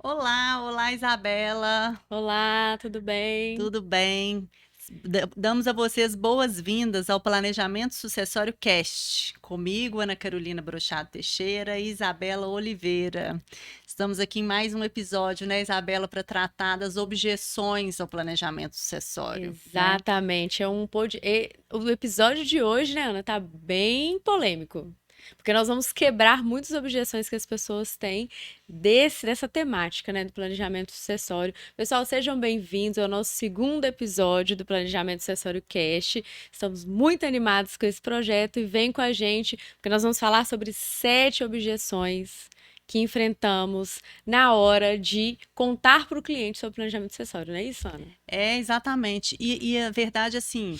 Olá, olá Isabela, Olá, tudo bem? tudo bem? Damos a vocês boas-vindas ao Planejamento Sucessório Cast, comigo, Ana Carolina Brochado Teixeira e Isabela Oliveira. Estamos aqui em mais um episódio, né, Isabela, para tratar das objeções ao planejamento sucessório, né? Exatamente, o episódio de hoje, né, Ana, tá bem polêmico. Porque nós vamos quebrar muitas objeções que as pessoas têm dessa temática, né, do planejamento sucessório. Pessoal, sejam bem-vindos ao nosso segundo episódio do Planejamento Sucessório Cast. Estamos muito animados com esse projeto e vem com a gente, porque nós vamos falar sobre 7 objeções que enfrentamos na hora de contar para o cliente sobre planejamento sucessório, não é isso, Ana? É, exatamente. E a verdade, assim,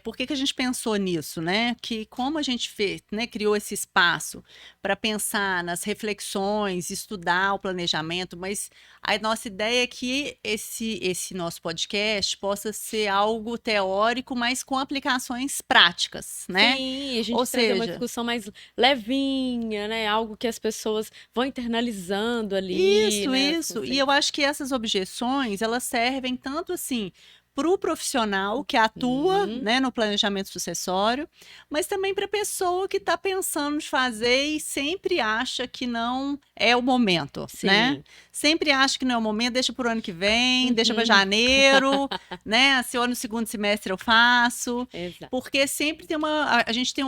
por que que a gente pensou nisso, né? Que como a gente fez, né, criou esse espaço para pensar nas reflexões, estudar o planejamento, mas a nossa ideia é que esse nosso podcast possa ser algo teórico, mas com aplicações práticas, né? Sim, a Ou gente trazer uma seja, discussão mais levinha, né? Algo que as pessoas vão internalizando ali, isso, né? Os isso. E eu conceitos. acho que essas objeções, elas servem tanto assim para o profissional que atua, Hum, né, no planejamento sucessório, mas também para a pessoa que está pensando de fazer e sempre acha que não é o momento, né? sim. Sempre acha que não é o momento, deixa para o ano que vem, deixa para Uhum, janeiro, né? Se eu no segundo semestre eu faço, exato. porque sempre tem a gente tem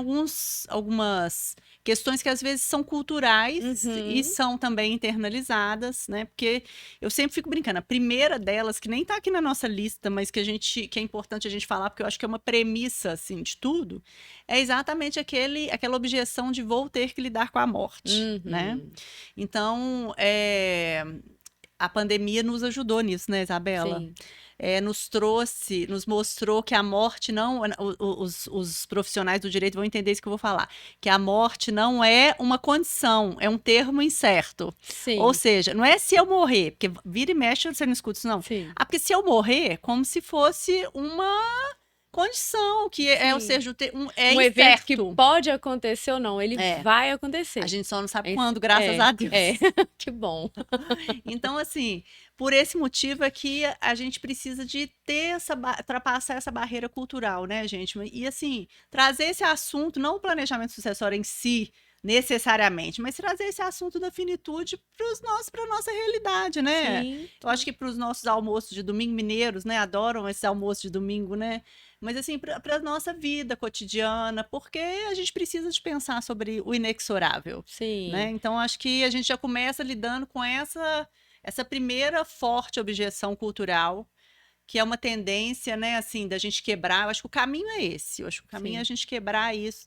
algumas questões que às vezes são culturais e Uhum, são também internalizadas, né? Porque eu sempre fico brincando, a primeira delas, que nem tá aqui na nossa lista, mas que é importante a gente falar, porque eu acho que é uma premissa assim de tudo, é exatamente aquela objeção de vou ter que lidar com a morte, né? uhum, Então, a pandemia nos ajudou nisso, né, Isabela? sim. Nos mostrou que a morte não. Os profissionais do direito vão entender isso que eu vou falar. Que a morte não é uma condição, é um termo incerto. Ou Sim, seja, não é se eu morrer, porque vira e mexe você não escuta isso, não. sim, Ah, porque se eu morrer, como se fosse uma condição, ou sim. seja, é Um evento que incerto. pode acontecer ou não, ele É. vai A acontecer. gente só não sabe Esse- quando, graças É, a é. Deus. Que bom. Então, assim, por esse motivo é que a gente precisa de ter ultrapassar essa barreira cultural, né, gente? E assim, trazer esse assunto, não o planejamento sucessório em si, necessariamente, mas trazer esse assunto da finitude para nossa realidade, né? Sim, Eu acho que para os nossos almoços de domingo mineiros, né? Adoram esses almoços de domingo, né? Mas assim, para a nossa vida cotidiana, porque a gente precisa de pensar sobre o inexorável, né? sim. Então, acho que a gente já começa lidando com essa primeira forte objeção cultural, que é uma tendência, né, assim, da gente quebrar. Eu acho que o caminho é esse. Eu acho que o caminho é a Sim. gente quebrar isso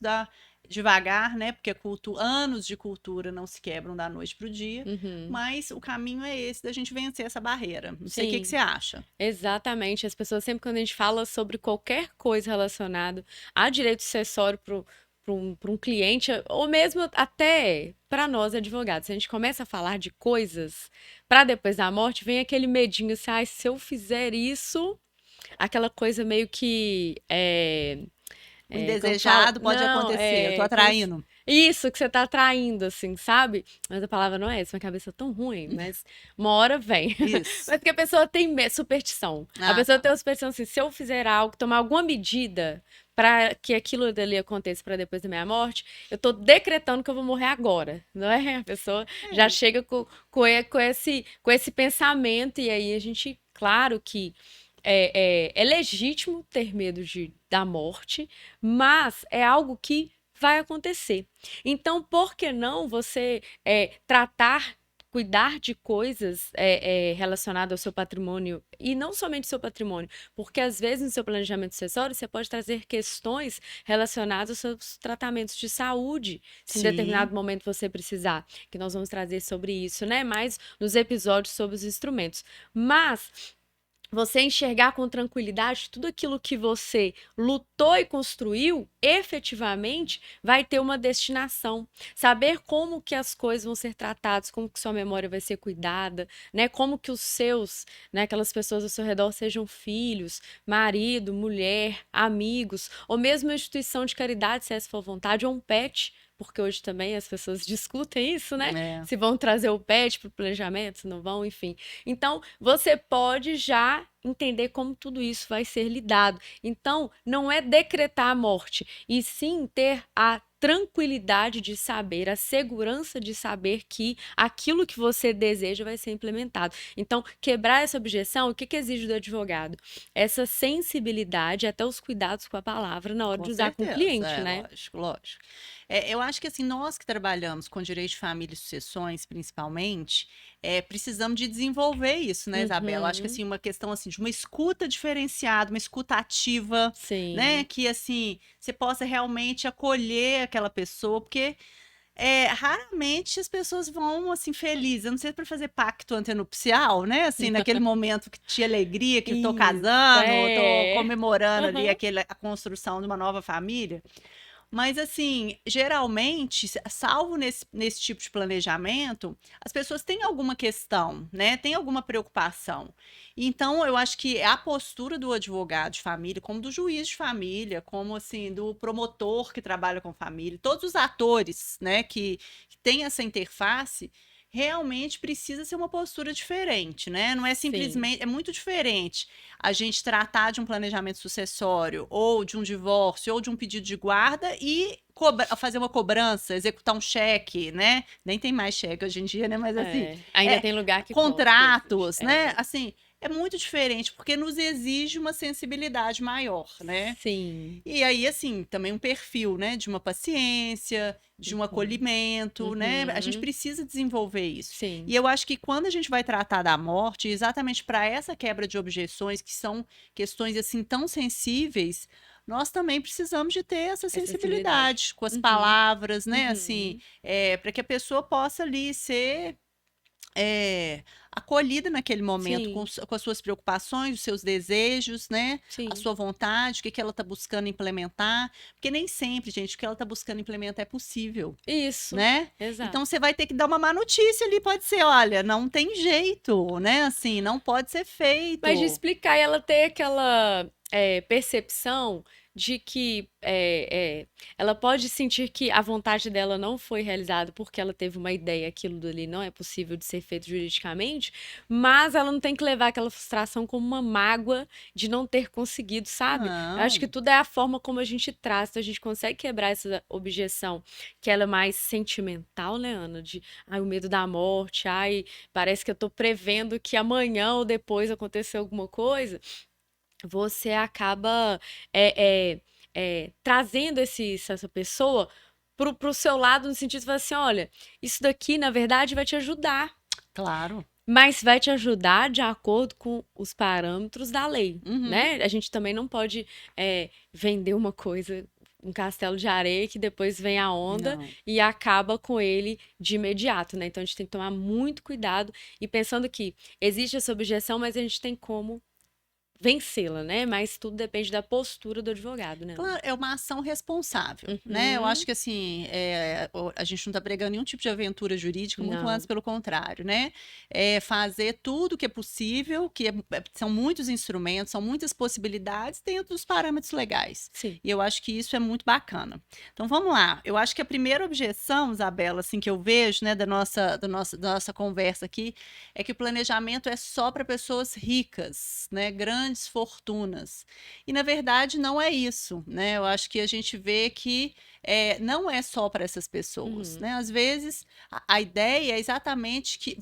devagar, né? Porque anos de cultura não se quebram da noite para o dia. Uhum. Mas o caminho é esse da gente vencer essa barreira. Não sei o que que Sim, você acha. exatamente. As pessoas sempre quando a gente fala sobre qualquer coisa relacionada a direito sucessório para um cliente, ou mesmo até para nós advogados, se a gente começa a falar de coisas para depois da morte, vem aquele medinho assim, ai, se eu fizer isso, aquela coisa meio que O como fala? indesejado pode Não, acontecer. Eu tô como se... atraindo. Isso que você tá atraindo, assim, sabe? Mas a palavra não é essa, minha cabeça é tão ruim, mas uma hora vem. Isso. Mas que a pessoa tem superstição. A Ah, pessoa tá. tem uma superstição assim, se eu fizer algo, tomar alguma medida para que aquilo dali aconteça para depois da minha morte, eu tô decretando que eu vou morrer agora, não é? A pessoa já É. chega com esse pensamento e aí a gente, claro que é legítimo ter medo da morte, mas é algo que vai acontecer. Então, por que não você cuidar de coisas relacionadas ao seu patrimônio e não somente seu patrimônio, porque às vezes no seu planejamento sucessório você pode trazer questões relacionadas aos seus tratamentos de saúde, se em Sim. determinado momento você precisar, que nós vamos trazer sobre isso, né? Mais nos episódios sobre os instrumentos. Mas você enxergar com tranquilidade tudo aquilo que você lutou e construiu, efetivamente vai ter uma destinação. Saber como que as coisas vão ser tratadas, como que sua memória vai ser cuidada, né? Como que os seus, né, aquelas pessoas ao seu redor sejam filhos, marido, mulher, amigos, ou mesmo uma instituição de caridade, se essa for vontade, ou um pet. porque hoje também as pessoas discutem isso, né? É. Se vão trazer o pet para o planejamento, se não vão, enfim. Então, você pode já entender como tudo isso vai ser lidado. Então, não é decretar a morte, e sim ter a tranquilidade de saber, a segurança de saber que aquilo que você deseja vai ser implementado. Então, quebrar essa objeção, o que que exige do advogado? Essa sensibilidade, até os cuidados com a palavra na hora Com de usar com o certeza, cliente, né? lógico, lógico. Eu acho que assim, nós que trabalhamos com direito de família e sucessões, principalmente, precisamos de desenvolver isso, né, Isabela? Eu acho que Uhum, assim, uma questão assim, de uma escuta diferenciada, uma escuta ativa, né? sim. Que assim, você possa realmente acolher aquela pessoa, porque raramente as pessoas vão assim felizes. Eu não sei para fazer pacto antenupcial, né? Assim, naquele momento que tinha alegria, que tô Isso, casando, tô é. comemorando ali Aham. a construção de uma nova família. Mas, assim, geralmente, salvo nesse tipo de planejamento, as pessoas têm alguma questão, né? Tem alguma preocupação. Então, eu acho que a postura do advogado de família, como do juiz de família, como, assim, do promotor que trabalha com família, todos os atores, né, que têm essa interface, realmente precisa ser uma postura diferente, né? Não é Sim. simplesmente, é muito diferente a gente tratar de um planejamento sucessório, ou de um divórcio, ou de um pedido de guarda e fazer uma cobrança, executar um cheque, né? Nem tem mais cheque hoje em dia, né? Mas assim, É. Ainda é, tem lugar que existe. contratos, né? É. Assim, é muito diferente, porque nos exige uma sensibilidade maior, né? Sim. E aí, assim, também um perfil, né, de uma paciência, de um Uhum. acolhimento, né? A gente Uhum. precisa desenvolver isso. Sim. E eu acho que quando a gente vai tratar da morte, exatamente para essa quebra de objeções, que são questões assim tão sensíveis, nós também precisamos de ter essa É sensibilidade. sensibilidade com as Uhum. palavras, né? Assim, Uhum. para que a pessoa possa ali ser acolhida naquele momento Sim. com as suas preocupações, os seus desejos, né? A Sim. sua vontade, o que que ela está buscando implementar. Porque nem sempre, gente, o que ela está buscando implementar é possível, Isso. né? Exato. Então você vai ter que dar uma má notícia ali, pode ser, olha, não tem jeito, né? Assim, não pode ser Mas de feito. explicar e ela ter aquela percepção de que ela pode sentir que a vontade dela não foi realizada porque ela teve uma ideia, aquilo dali não é possível de ser feito juridicamente, mas ela não tem que levar aquela frustração como uma mágoa de não ter conseguido, sabe? Eu acho que Não. tudo é a forma como a gente traz, então a gente consegue quebrar essa objeção, que ela é mais sentimental, né, Ana? De, ai, o medo da morte, ai, parece que eu tô prevendo que amanhã ou depois acontecer alguma coisa. Você acaba é, trazendo essa pessoa pro seu lado, no sentido de falar assim: olha, isso daqui, na verdade, vai te ajudar, Claro. mas vai te ajudar de acordo com os parâmetros da lei, Uhum. né? A gente também não pode vender uma coisa. Um castelo de areia que depois vem a onda Não. e acaba com ele de imediato, né? Então a gente tem que tomar muito cuidado e pensando que existe essa objeção, mas a gente tem como vencê-la, né? Mas tudo depende da postura do advogado, né, Ana? Claro, é uma ação responsável, né? Eu acho Uhum. que assim, a gente não está pregando nenhum tipo de aventura jurídica, muito antes Não. pelo contrário, né? É fazer tudo o que é possível, são muitos instrumentos, são muitas possibilidades dentro dos parâmetros legais. Sim. E eu acho que isso é muito bacana. Então vamos lá. Eu acho que a primeira objeção, Isabela, assim que eu vejo, né, da nossa conversa aqui, é que o planejamento é só para pessoas ricas, né? Grandes fortunas. E na verdade não é isso, né? Eu acho que a gente vê que não é só para essas pessoas, Uhum. né? Às vezes a ideia é exatamente que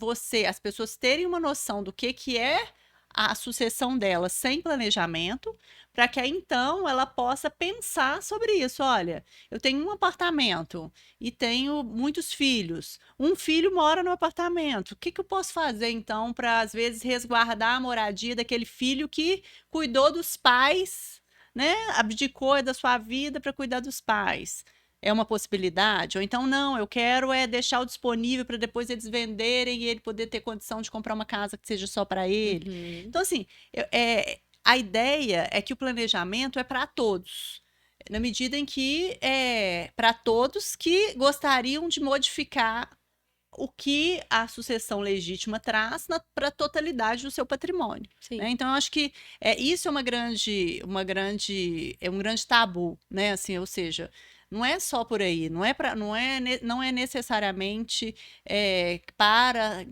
as pessoas terem uma noção do que é a sucessão dela sem planejamento, para que aí então ela possa pensar sobre isso. Olha, eu tenho um apartamento e tenho muitos filhos. Um filho mora no apartamento. O que que eu posso fazer então para às vezes resguardar a moradia daquele filho que cuidou dos pais, né? Abdicou da sua vida para cuidar dos pais. É uma possibilidade? Ou então, não, eu quero deixar o disponível para depois eles venderem e ele poder ter condição de comprar uma casa que seja só para ele. Uhum. Então, assim, a ideia é que o planejamento é para todos. Na medida em que é para todos que gostariam de modificar o que a sucessão legítima traz para a totalidade do seu patrimônio, né? Sim. Então, eu acho que isso é um grande tabu, né? Assim, ou seja, não é só por aí, não é necessariamente para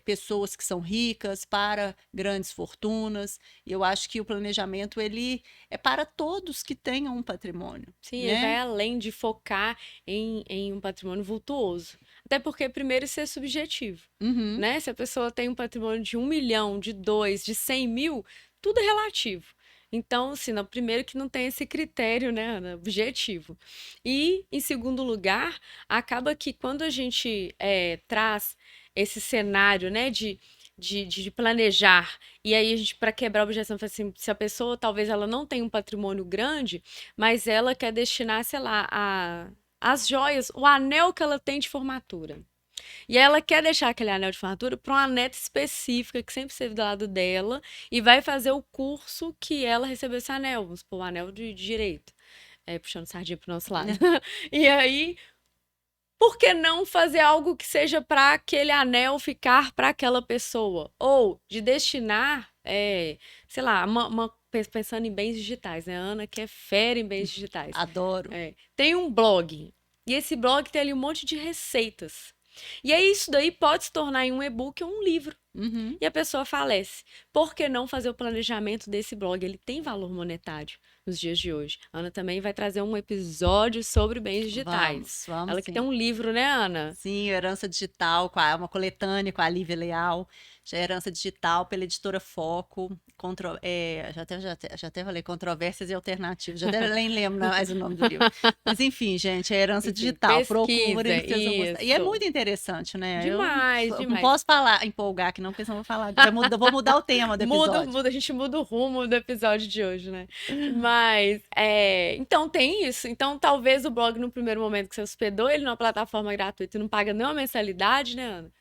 pessoas que são ricas, para grandes fortunas. E eu acho que o planejamento ele é para todos que tenham um patrimônio, Sim, ele vai né? além de focar em um patrimônio vultuoso. Até porque, primeiro, isso é subjetivo, Uhum, né? Se a pessoa tem um patrimônio de 1 milhão, de 2, de 100 mil, tudo é relativo. Então, assim, primeiro que não tem esse critério, né, Ana, objetivo. E, em segundo lugar, acaba que quando a gente traz esse cenário, né, de planejar, e aí a gente, para quebrar a objeção, fala assim, se a pessoa talvez ela não tenha um patrimônio grande, mas ela quer destinar, sei lá, as joias, o anel que ela tem de formatura. E ela quer deixar aquele anel de formatura para uma neta específica que sempre esteve do lado dela e vai fazer o curso que ela recebeu esse anel, vamos supor, o anel de direito. Puxando sardinha pro nosso lado. E aí, por que não fazer algo que seja para aquele anel ficar para aquela pessoa? Ou de destinar, sei lá, pensando em bens digitais, né? A Ana que é fera em bens digitais. adoro. Tem um blog. E esse blog tem ali um monte de receitas. E aí isso daí pode se tornar em um e-book ou um livro. Uhum. E a pessoa falece. Por que não fazer o planejamento desse blog? Ele tem valor monetário nos dias de hoje. A Ana também vai trazer um episódio sobre bens digitais. Vamos Ela que tem sim. um livro, né, Ana? Sim, Herança Digital, uma coletânea com a Lívia Leal, já é Herança Digital pela editora Foco, já até falei Controvérsias e Alternativas, já até nem lembro mais o nome do livro. Mas enfim, gente, é Herança Enfim, Digital, procurem pesquisa, que vocês vão gostar. E é isso. muito interessante, né? Demais, Eu não demais. posso empolgar aqui não, porque senão eu vou falar, vou mudar o tema do episódio. A gente muda o rumo do episódio de hoje, né? Mas, então tem isso. Então, talvez o blog, no primeiro momento que você hospedou ele numa plataforma gratuita e não paga nenhuma mensalidade, né, Ana?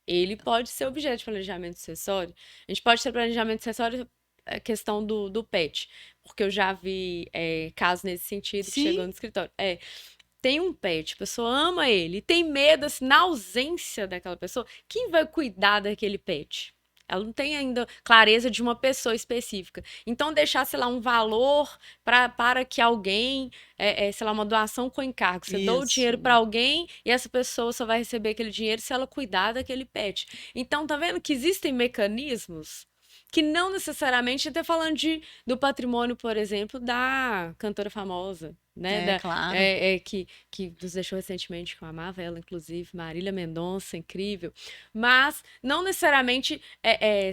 Ele pode ser objeto de planejamento acessório. A gente pode ter planejamento acessório a questão do pet, porque eu já vi casos nesse sentido que chegou Sim, no escritório. Tem um pet, a pessoa ama ele, tem medo, assim, na ausência daquela pessoa, quem vai cuidar daquele pet? Ela não tem ainda clareza de uma pessoa específica. Então, deixar, sei lá, um valor para que alguém, sei lá, uma doação com encargo. Você dá o dinheiro isso. para alguém e essa pessoa só vai receber aquele dinheiro se ela cuidar daquele pet. Então, tá vendo que existem mecanismos que não necessariamente, até falando do patrimônio, por exemplo, da cantora famosa, né? É, claro. Que nos deixou recentemente, que eu amava ela, inclusive, Marília Mendonça, incrível. Mas não necessariamente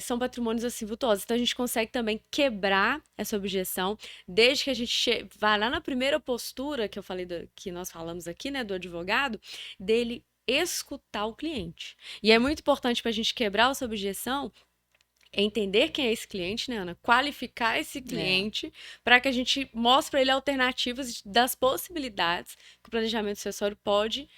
são patrimônios assim vultuosos. Então a gente consegue também quebrar essa objeção, desde que a gente vá lá na primeira postura que eu falei, que nós falamos aqui, né, do advogado, dele escutar o cliente. E é muito importante para a gente quebrar essa objeção entender quem é esse cliente, né, Ana? Qualificar esse É. cliente para que a gente mostre para ele alternativas das possibilidades que o planejamento sucessório pode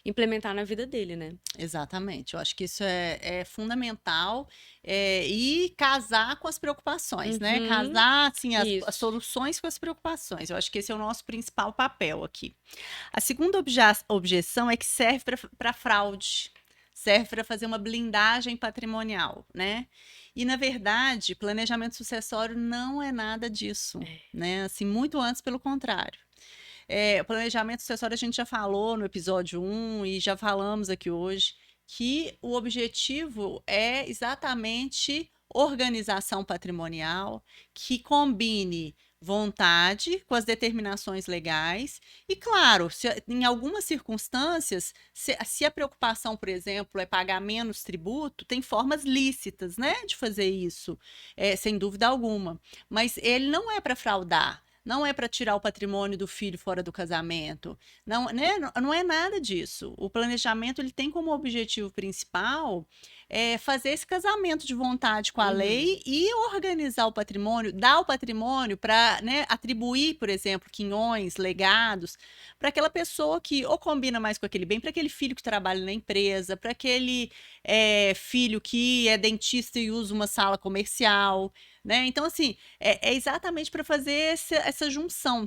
implementar na vida dele, né? Exatamente, eu acho que isso é fundamental, e casar com as preocupações, né? Uhum, Casar assim, as isso. soluções com as preocupações. Eu acho que esse é o nosso principal papel aqui. A segunda objeção é que serve para fraude, serve para fazer uma blindagem patrimonial, né? E, na verdade, planejamento sucessório não é nada disso, né? Assim, muito antes, pelo contrário. O planejamento sucessório a gente já falou no episódio 1 e já falamos aqui hoje que o objetivo é exatamente organização patrimonial que combine vontade com as determinações legais e, claro, em algumas circunstâncias, se a preocupação, por exemplo, é pagar menos tributo, tem formas lícitas, né, de fazer isso, sem dúvida alguma. Mas ele não é para fraudar. Não é para tirar o patrimônio do filho fora do casamento. Não, né? Não é nada disso. O planejamento ele tem como objetivo principal fazer esse casamento de vontade com a Uhum. lei e organizar o patrimônio, dar o patrimônio para, né, atribuir, por exemplo, quinhões, legados, para aquela pessoa que ou combina mais com aquele bem, para aquele filho que trabalha na empresa, para aquele filho que é dentista e usa uma sala comercial, né? Então, assim, é exatamente para fazer essa junção,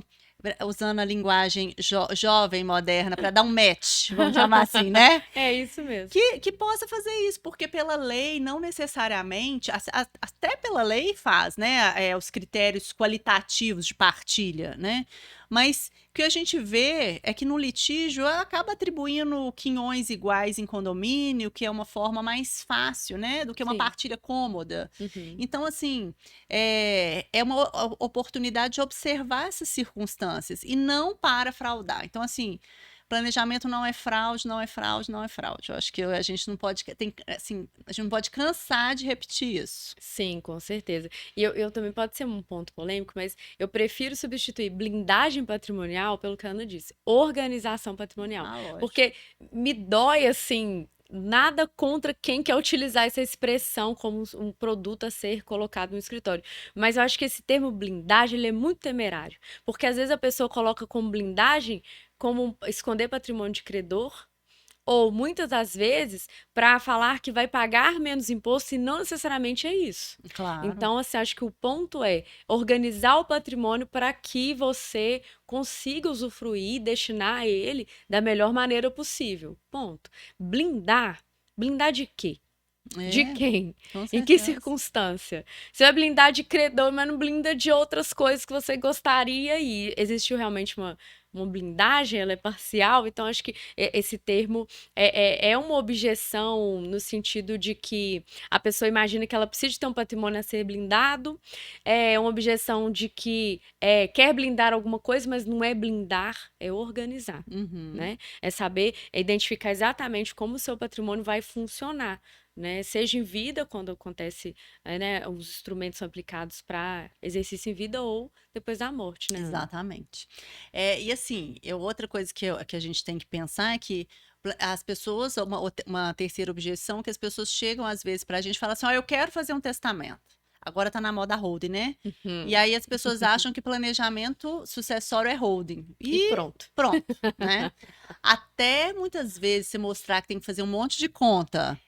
usando a linguagem jovem, moderna, para dar um match, vamos chamar assim, né? É isso mesmo. Que possa fazer isso, porque pela lei, não necessariamente, até pela lei faz, né? Os critérios qualitativos de partilha, né? Mas o que a gente vê é que no litígio ela acaba atribuindo quinhões iguais em condomínio, que é uma forma mais fácil, né, do que uma Sim. partilha cômoda. Uhum. Então, assim, é uma oportunidade de observar essas circunstâncias e não para fraudar. Então, assim, planejamento não é fraude, não é fraude, não é fraude. Eu acho que a gente não pode, assim, a gente não pode cansar de repetir isso. Sim, com certeza. E eu também pode ser um ponto polêmico, mas eu prefiro substituir blindagem patrimonial pelo que a Ana disse, organização patrimonial. Ah, lógico. Porque me dói, assim, nada contra quem quer utilizar essa expressão como um produto a ser colocado no escritório. Mas eu acho que esse termo blindagem, ele é muito temerário. Porque às vezes a pessoa coloca como blindagem como esconder patrimônio de credor, ou muitas das vezes para falar que vai pagar menos imposto e não necessariamente é isso. Claro. Então, assim, acho que o ponto é organizar o patrimônio para que você consiga usufruir e destinar ele da melhor maneira possível. Ponto. Blindar. Blindar de quê? De quem? Com Em que certeza. circunstância? Você vai blindar de credor, mas não blinda de outras coisas que você gostaria e existiu realmente uma blindagem, ela é parcial, então acho que esse termo é uma objeção no sentido de que a pessoa imagina que ela precisa de ter um patrimônio a ser blindado, é uma objeção de que quer blindar alguma coisa, mas não é blindar, é organizar, Uhum. né? É saber, identificar exatamente como o seu patrimônio vai funcionar, né? Seja em vida, quando acontece, né, os instrumentos são aplicados para exercício em vida ou depois da morte, né, Ana? Exatamente. E assim, outra coisa que a gente tem que pensar é que as pessoas, uma terceira objeção, que as pessoas chegam às vezes para a gente e falam assim, ó, eu quero fazer um testamento. Agora tá na moda holding, né? Uhum. E aí as pessoas acham que planejamento sucessório é holding. E pronto. Pronto, né? Até muitas vezes você mostrar que tem que fazer um monte de conta,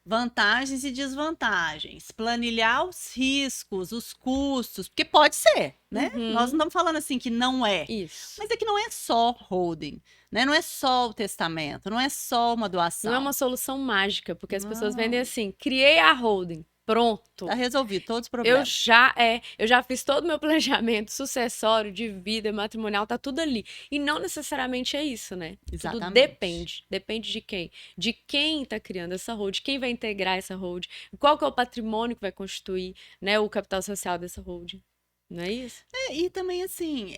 vantagens e desvantagens, planilhar os riscos, os custos, porque pode ser, né? Uhum. Nós não estamos falando assim que não é. Isso. Mas é que não é só holding, né? Não é só o testamento, não é só uma doação. Não é uma solução mágica, porque as pessoas Não. vendem assim, criei a holding, pronto. Tá resolvido todos os Eu problemas. já fiz todo o meu planejamento sucessório, de vida, matrimonial, tá tudo ali. E não necessariamente é isso, né? Tudo Exatamente. depende. Depende de quem? De quem tá criando essa holding, quem vai integrar essa holding, qual que é o patrimônio que vai constituir, né, o capital social dessa holding. Não é isso? E também assim,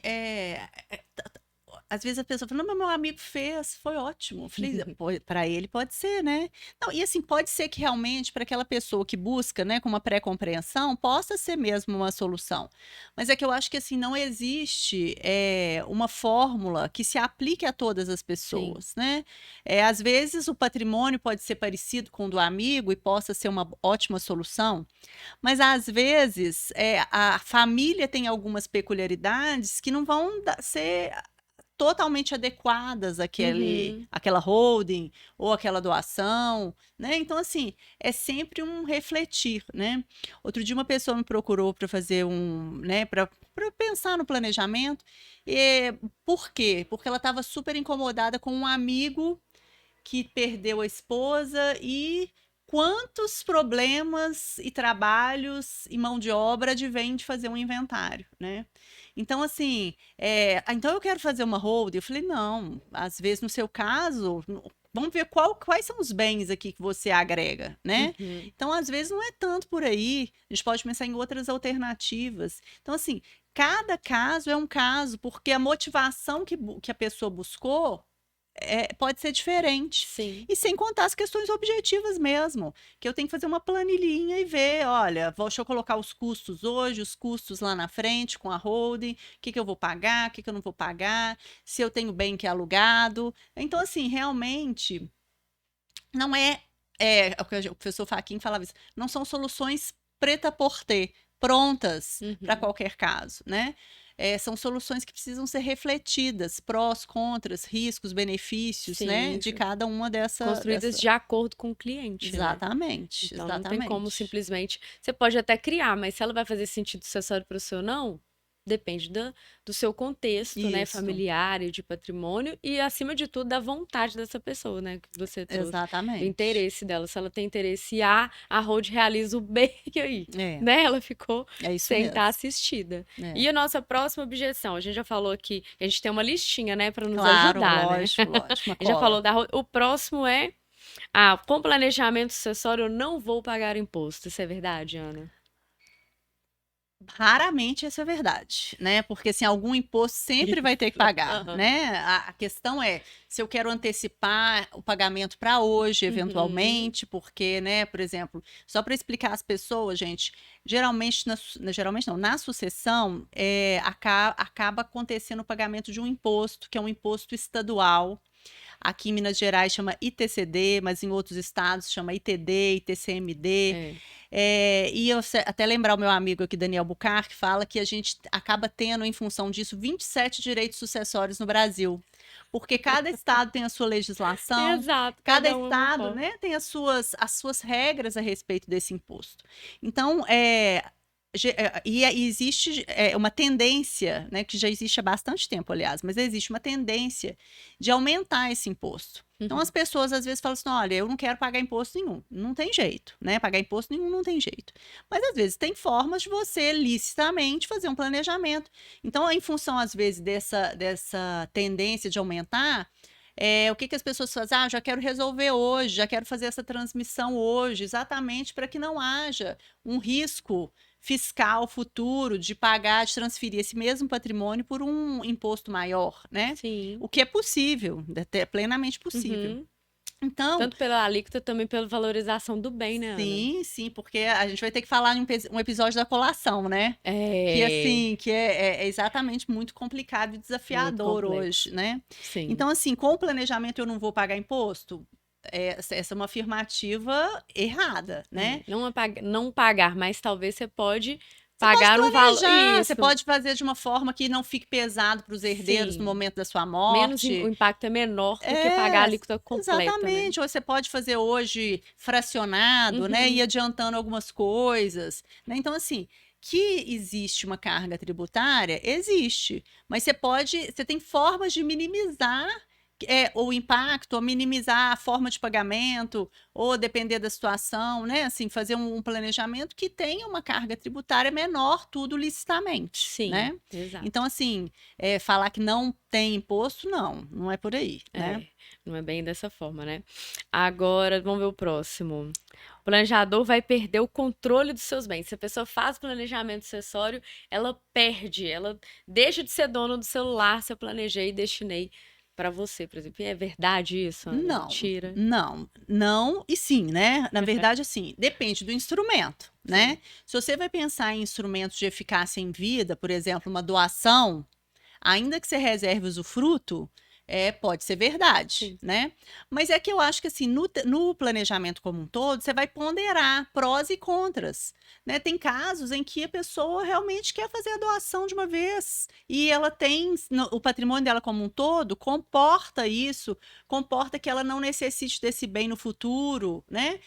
às vezes a pessoa fala, não, mas meu amigo fez, foi ótimo. Eu falei, para ele pode ser, né? Não, e assim, pode ser que realmente para aquela pessoa que busca, né, com uma pré-compreensão, possa ser mesmo uma solução. Mas é que eu acho que assim, não existe uma fórmula que se aplique a todas as pessoas, né? Às vezes o patrimônio pode ser parecido com o do amigo e possa ser uma ótima solução, mas às vezes a família tem algumas peculiaridades que não vão ser totalmente adequadas àquela holding ou aquela doação, né? Então, assim, é sempre um refletir, né? Outro dia uma pessoa me procurou para fazer né, para pensar no planejamento. Por quê? Porque ela estava super incomodada com um amigo que perdeu a esposa e quantos problemas e trabalhos e mão de obra advém de fazer um inventário, né? Então, assim, então eu quero fazer uma holding. Eu falei, não, às vezes no seu caso, vamos ver quais são os bens aqui que você agrega, né? Uhum. Então, às vezes não é tanto por aí, a gente pode pensar em outras alternativas. Então, assim, cada caso é um caso, porque a motivação que a pessoa buscou pode ser diferente. Sim. E sem contar as questões objetivas mesmo, que eu tenho que fazer uma planilhinha e ver, olha, deixa eu colocar os custos hoje, os custos lá na frente com a holding, o que eu vou pagar, o que eu não vou pagar, se eu tenho bem que é alugado. Então, assim, realmente, não é o que o professor Fachin falava isso, não são soluções prêt-à-porter, prontas para qualquer caso, né? São soluções que precisam ser refletidas, prós, contras, riscos, benefícios, Sim, né? De cada uma dessas. Construídas de acordo com o cliente. Exatamente. Né? Então exatamente. não tem como simplesmente. Você pode até criar, mas se ela vai fazer sentido sucessório para o seu, não. Depende do seu contexto, né, Isso, familiar e de patrimônio e, acima de tudo, da vontade dessa pessoa, né, que você trouxe, do exatamente. interesse dela. Se ela tem interesse A, a Road realiza o B, e aí, É, né, ela ficou é isso sem estar mesmo. assistida. É. E a nossa próxima objeção, a gente já falou aqui, a gente tem uma listinha, né, para nos Claro, ajudar, né? lógico, lógico, uma A gente já cola. falou o próximo é, com planejamento sucessório eu não vou pagar imposto. Isso é verdade, Ana? Raramente essa é verdade, né? Porque assim, algum imposto sempre vai ter que Isso. pagar, Aham. né? A questão é se eu quero antecipar o pagamento para hoje, Uhum. eventualmente, porque, né, por exemplo, só para explicar às pessoas, gente, geralmente, geralmente não, na sucessão, acaba acontecendo o pagamento de um imposto, que é um imposto estadual. Aqui em Minas Gerais chama ITCD, mas em outros estados chama ITD, ITCMD. É. E eu até lembrar o meu amigo aqui, Daniel Bucarque, fala que a gente acaba tendo, em função disso, 27 direitos sucessórios no Brasil. Porque cada estado tem a sua legislação, Exato, cada cada um é uma estado, forma. né, tem as suas regras a respeito desse imposto. Então, e existe uma tendência, né, que já existe há bastante tempo, aliás, mas existe uma tendência de aumentar esse imposto. Então, as Uhum. pessoas às vezes falam assim: olha, eu não quero pagar imposto nenhum. Não tem jeito, né? Pagar imposto nenhum não tem jeito. Mas às vezes tem formas de você licitamente fazer um planejamento. Então, em função, às vezes, dessa tendência de aumentar. O que as pessoas fazem? Ah, já quero resolver hoje, já quero fazer essa transmissão hoje, exatamente para que não haja um risco fiscal futuro de pagar, de transferir esse mesmo patrimônio por um imposto maior, né? Sim. O que é possível, é plenamente possível. Uhum. Então, Tanto pela alíquota, também pela valorização do bem, né, Ana? sim, sim, porque a gente vai ter que falar em um episódio da colação, né? Que É assim, que é exatamente muito complicado e muito desafiador complexo. hoje, né? Sim. Então, assim, com o planejamento eu não vou pagar imposto? Essa é uma afirmativa errada, né? Não pagar, mas talvez você pode Você pode pagar um valor. planejar, você Isso, pode fazer de uma forma que não fique pesado para os herdeiros no sim. momento da sua O morte. impacto é menor do que pagar a É, alíquota completa, né? exatamente. Ou você pode fazer hoje fracionado, né? E Uhum. adiantando algumas coisas, né? Então, assim, que existe uma carga tributária, existe. Mas você tem formas de minimizar o impacto, ou minimizar a forma de pagamento, ou depender da situação, né? Assim, fazer um planejamento que tenha uma carga tributária menor, tudo licitamente, Sim, né? Então, exato. assim, falar que não tem imposto, não é por aí, né? É, não é bem dessa forma, né? Agora, vamos ver o próximo. O planejador vai perder o controle dos seus bens. Se a pessoa faz planejamento sucessório, ela perde, ela deixa de ser dona do celular se eu planejei e destinei para você, por exemplo. E é verdade isso, Ana? Não, Mentira. não e sim, né? Na verdade, assim, depende do instrumento, né? Sim, Se você vai pensar em instrumentos de eficácia em vida, por exemplo, uma doação, ainda que você reserve usufruto, pode ser verdade, sim. né? Mas é que eu acho que assim, no planejamento como um todo, você vai ponderar prós e contras, né? Tem casos em que a pessoa realmente quer fazer a doação de uma vez e ela tem o patrimônio dela como um todo comporta isso, comporta que ela não necessite desse bem no futuro, né?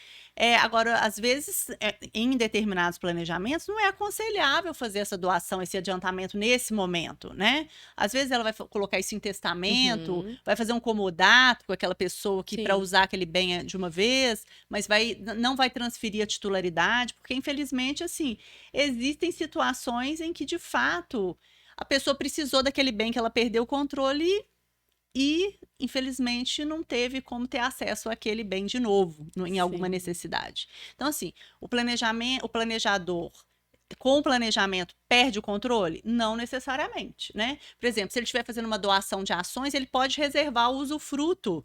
Agora, às vezes, em determinados planejamentos, não é aconselhável fazer essa doação, esse adiantamento nesse momento, né? Às vezes ela vai colocar isso em testamento, Uhum, vai fazer um comodato com aquela pessoa que para sim, usar aquele bem de uma vez, mas não vai transferir a titularidade, porque infelizmente assim, existem situações em que de fato a pessoa precisou daquele bem que ela perdeu o controle e infelizmente não teve como ter acesso àquele bem de novo, em alguma sim. necessidade. Então assim, o planejador com o planejamento perde o controle? Não necessariamente, né? Por exemplo, se ele estiver fazendo uma doação de ações, ele pode reservar o usufruto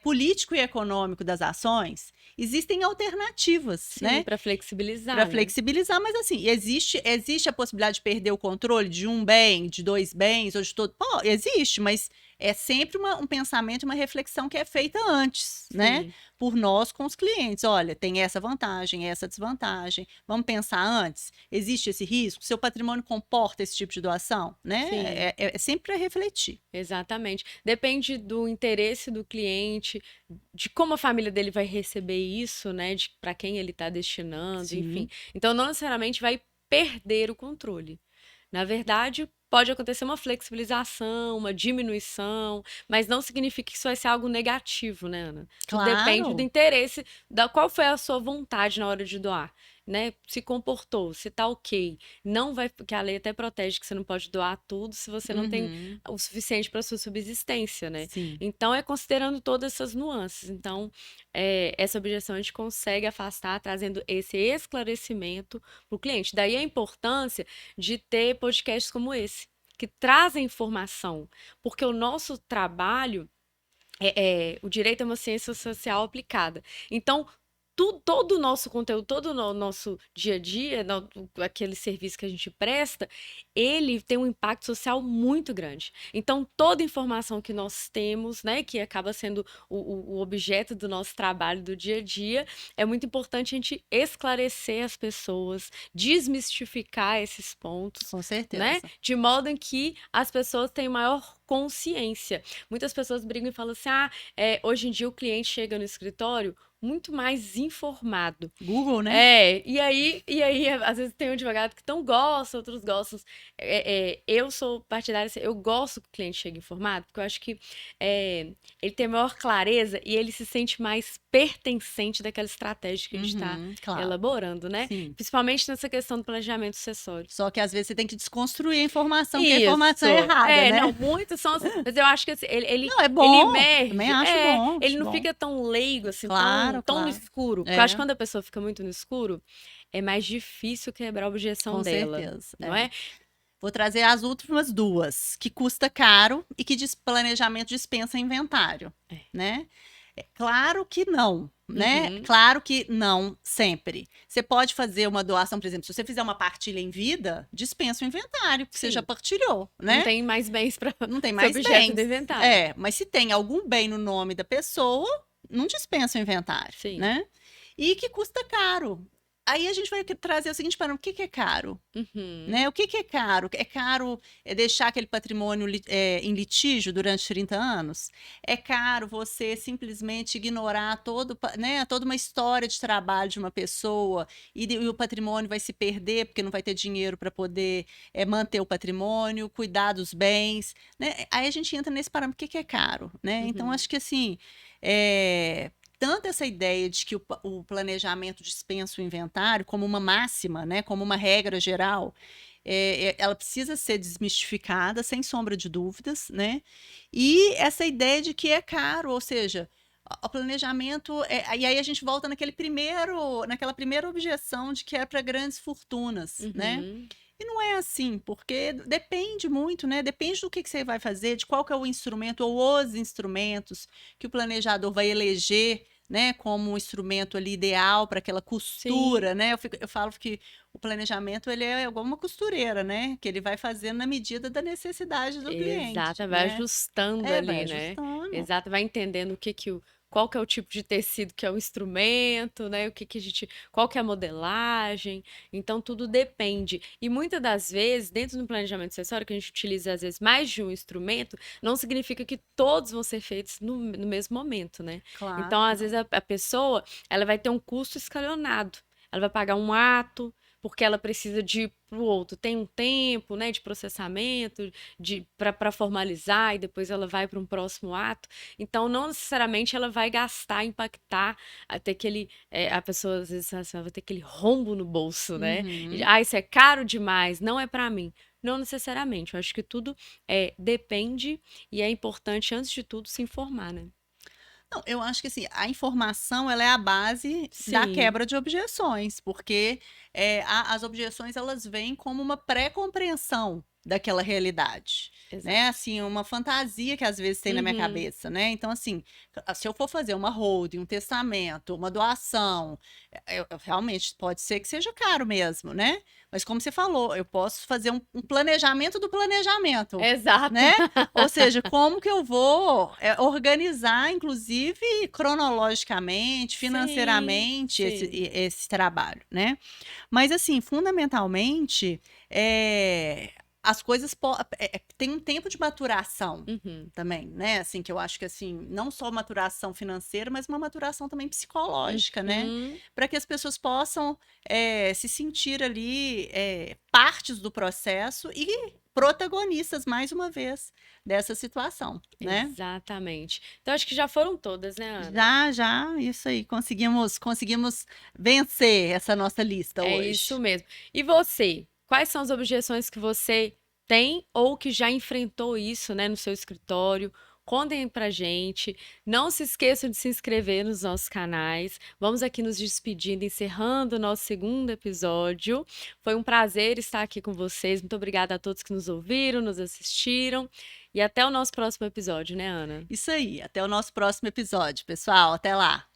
político e econômico das ações. Existem alternativas, Sim, né? para Para flexibilizar, né? flexibilizar, mas assim, existe a possibilidade de perder o controle de um bem, de dois bens, ou de todo. Pô, existe, mas é sempre um pensamento, uma reflexão que é feita antes, né? Sim, Por nós com os clientes. Olha, tem essa vantagem, essa desvantagem. Vamos pensar antes? Existe esse risco? Seu patrimônio comporta esse tipo de doação, né? sim. É sempre para refletir. Exatamente. Depende do interesse do cliente, de como a família dele vai receber isso, né? De para quem ele está destinando, enfim. Sim, Então, não necessariamente vai perder o controle. Na verdade, pode acontecer uma flexibilização, uma diminuição, mas não significa que isso vai ser algo negativo, né, Ana? Tudo depende do Claro. interesse, da qual foi a sua vontade na hora de doar, né? Se comportou, se tá ok. Não vai, porque a lei até protege que você não pode doar tudo se você não tem Uhum. o suficiente para sua subsistência, né? Sim. Então é considerando todas essas nuances. Então, essa objeção a gente consegue afastar trazendo esse esclarecimento para o cliente. Daí a importância de ter podcasts como esse, que trazem informação, porque o nosso trabalho o direito é uma ciência social aplicada. Então, todo o nosso conteúdo, todo o nosso dia a dia, aquele serviço que a gente presta, ele tem um impacto social muito grande. Então, toda informação que nós temos, né, que acaba sendo o objeto do nosso trabalho do dia a dia, é muito importante a gente esclarecer as pessoas, desmistificar esses pontos, Com né, certeza. de modo em que as pessoas tenham maior consciência. Muitas pessoas brigam e falam assim: hoje em dia o cliente chega no escritório muito mais informado. Google, né? E aí, às vezes tem um advogado que não gosta, outros gostam. Eu sou partidária, assim, eu gosto que o cliente chegue informado, porque eu acho que ele tem maior clareza e ele se sente mais pertencente daquela estratégia que a gente está Uhum, claro. elaborando, né? Sim. Principalmente nessa questão do planejamento sucessório. Só que às vezes você tem que desconstruir a informação, que a informação é Isso. errada, né? Não, muitos são assim, mas eu acho que assim, ele Não, é ele bom. Também emerge, acho bom, ele acho não bom. fica tão leigo assim, Claro, tão no claro. escuro. Porque eu acho É, que quando a pessoa fica muito no escuro, é mais difícil quebrar a objeção com dela, certeza. não É. é? Vou trazer as últimas duas, que custa caro e que planejamento dispensa inventário, É. né? É claro que não, né? Uhum. Claro que não sempre. Você pode fazer uma doação, por exemplo, se você fizer uma partilha em vida, dispensa o inventário, porque você já Sim. partilhou, Não né? tem mais bens para Não tem ser mais objeto do bens. inventário. É, mas se tem algum bem no nome da pessoa, não dispensa o inventário, Sim. né? E que custa caro. Aí a gente vai trazer o seguinte para o que é caro? Uhum. Né? O que é caro? É caro deixar aquele patrimônio em litígio durante 30 anos? É caro você simplesmente ignorar né, toda uma história de trabalho de uma pessoa e o patrimônio vai se perder porque não vai ter dinheiro para poder manter o patrimônio, cuidar dos bens, né? Aí a gente entra nesse parâmetro, o que é caro? Né? Então, Uhum. acho que assim, tanto essa ideia de que o planejamento dispensa o inventário como uma máxima, né, como uma regra geral, ela precisa ser desmistificada, sem sombra de dúvidas, né? E essa ideia de que é caro, ou seja, o planejamento. E aí a gente volta naquela primeira objeção de que é para grandes fortunas, né? Uhum. E não é assim, porque depende muito, né? Depende do que você vai fazer, de qual que é o instrumento ou os instrumentos que o planejador vai eleger, né, como um instrumento ali ideal para aquela Sim. costura, né? Eu falo que o planejamento ele é igual uma costureira, né? Que ele vai fazendo na medida da necessidade do cliente, Exato, vai né? ajustando Vai ali, né? ajustando. Exato, vai entendendo qual que é o tipo de tecido que é o instrumento, né? O que que a gente, qual que é a modelagem. Então tudo depende. E muitas das vezes, dentro do planejamento acessório, que a gente utiliza às vezes mais de um instrumento, não significa que todos vão ser feitos no mesmo momento, né? Claro Então, que às não. vezes a pessoa, ela vai ter um custo escalonado. Ela vai pagar um ato, porque ela precisa de ir para o outro. Tem um tempo, né, de processamento, para formalizar e depois ela vai para um próximo ato. Então, não necessariamente ela vai gastar, impactar, até aquele. A pessoa às vezes fala assim, vai ter aquele rombo no bolso, né? Uhum. Isso é caro demais, não é para mim. Não necessariamente. Eu acho que tudo depende e é importante, antes de tudo, se informar, né? Não, eu acho que assim, a informação ela é a base da Sim, quebra de objeções, porque as objeções elas vêm como uma pré-compreensão daquela realidade, né? exato. Assim, uma fantasia que às vezes tem na minha Uhum, cabeça, né? Então, assim, se eu for fazer uma holding, um testamento, uma doação, realmente pode ser que seja caro mesmo, né? Mas como você falou, eu posso fazer um planejamento do planejamento, exato. né? Ou seja, como que eu vou organizar, inclusive cronologicamente, Sim, financeiramente, sim. esse trabalho, né? Mas, assim, fundamentalmente, as coisas tem um tempo de maturação Uhum. também, né? Assim, que eu acho que assim, não só maturação financeira, mas uma maturação também psicológica, né? Uhum. Para que as pessoas possam se sentir ali partes do processo e protagonistas, mais uma vez, dessa situação, né? Exatamente. Então, acho que já foram todas, né, Ana? Já, isso aí, conseguimos vencer essa nossa lista É isso hoje. mesmo. E você? Quais são as objeções que você tem ou que já enfrentou isso, né, no seu escritório? Contem pra gente. Não se esqueçam de se inscrever nos nossos canais. Vamos aqui nos despedindo, encerrando o nosso segundo episódio. Foi um prazer estar aqui com vocês. Muito obrigada a todos que nos ouviram, nos assistiram. E até o nosso próximo episódio, né, Ana? Isso aí, até o nosso próximo episódio, pessoal. Até lá.